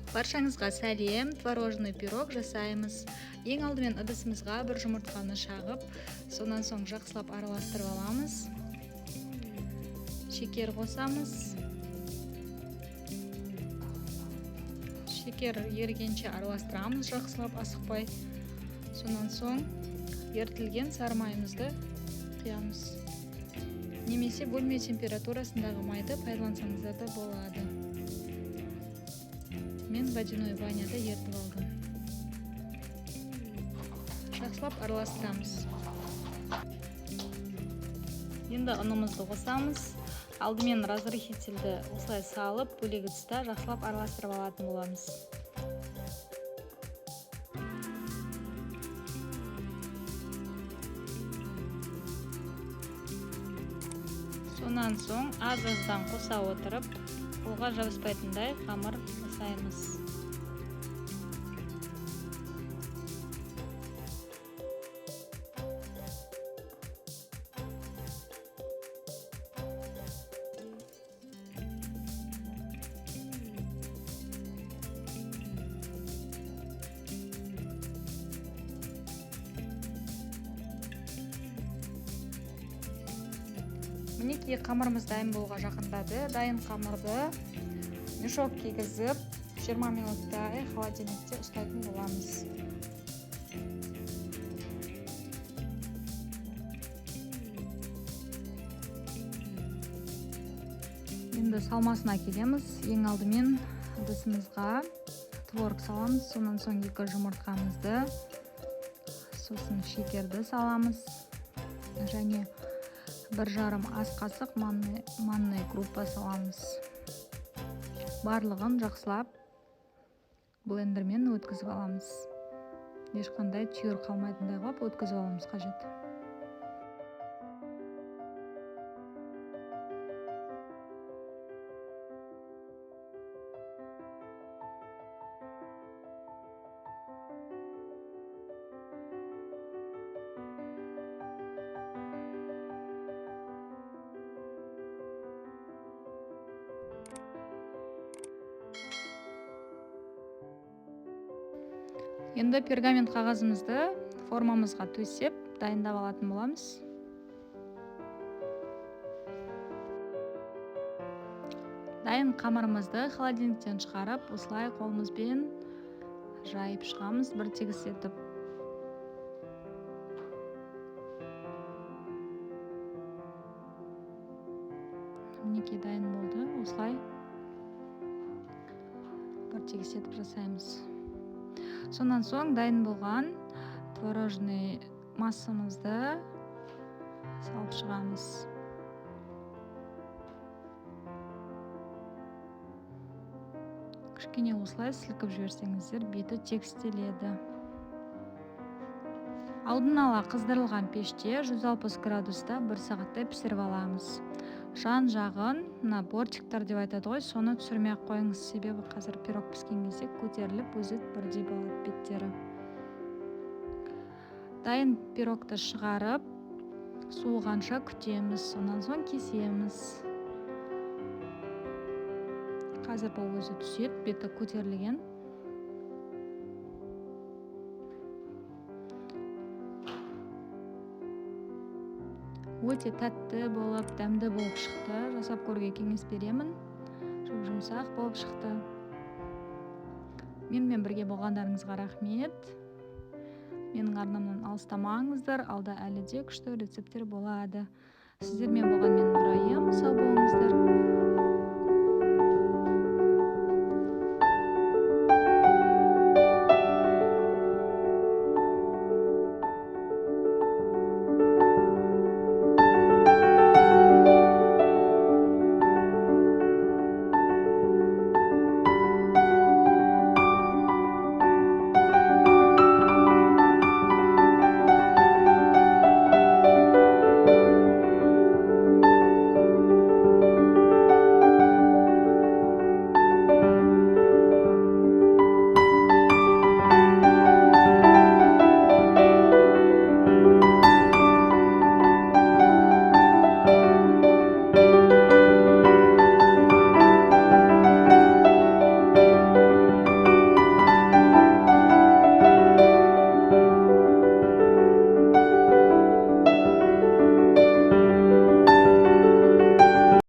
Баршаңызға сәлем, творожный пирог жасаймыз. Ең алдымен ыдысымызға бір жұмыртқаны шағып, сонан соң жақсылап араластырып аламыз. Шекер қосамыз. Шекер ерігенше араластырамыз, жақсылап асықпай. Сонан соң ерітілген сары майымызды құямыз. Немесе бөлме температурасындағы майды пайдалансаңыздар да болады. Мен водяной баняда ертіп алдым. Жақсылап араластырамыз. Енді ұнымызды қосамыз. Алдымен разрыхительді осылай салып, бөлек ыдыста жақсылап араластырып алатын боламыз. Сонан соң аз-аздан қоса отырып, қолға жабыспайтындай қамыр жасаймыз. Мінекей қамырымыз дайын болуға жақындады. Дайын қамырды мешок кигізіп 20 минуттай холодильникте ұстайтын боламыз. Енді салмасына келеміз. Ең алдымен ыдысымызға творог саламыз, сонан соң 2 жұмыртқамызды, сосын шекерді саламыз және 1,5 ас қасық манный крупа саламыз. Барлығын жақсылап блендермен өткізіп аламыз. Ешқандай түйір қалмайтындай қылып өткізіп аламыз қажет. Енді пергамент қағазымызды формамызға төсеп, дайындап алатын боламыз. Дайын қамырымызды холодильниктен шығарып, осылай қолымызбен жайып шығамыз, бір тегіс етіп. Мінекей дайын болды, осылай бір тегіс етіп жасаймыз. Сонан соң дайын болған творожный массамызды салып шығамыз. Кішкене осылай сілкіп жіберсеңіздер, беті текстеледі. Алдын ала қыздырылған пеште 160 градуста 1 сағаттай пісіріп аламыз. Жан жағын, бортиктар деп айтады ғой, соны түсірмей ақ қойыңыз, себебі қазір пирог піскен кезде көтеріліп, өзі бірдей болады беттері. Дайын пирогты шығарып, суығанша күтеміз, сонан соң кесеміз. Қазір бұл өзі түсет, беті көтерілген. Өте тәтті болып, дәмді болып шықты. Жасап көруге кеңес беремін. Жұмсақ болып шықты. Менімен бірге болғандарыңызға рахмет. Менің арнамнан алыстамаңыздар, алда әлі де күшті рецепттер болады. Сіздермен болған менің Нұрайым, сау болыңыздар.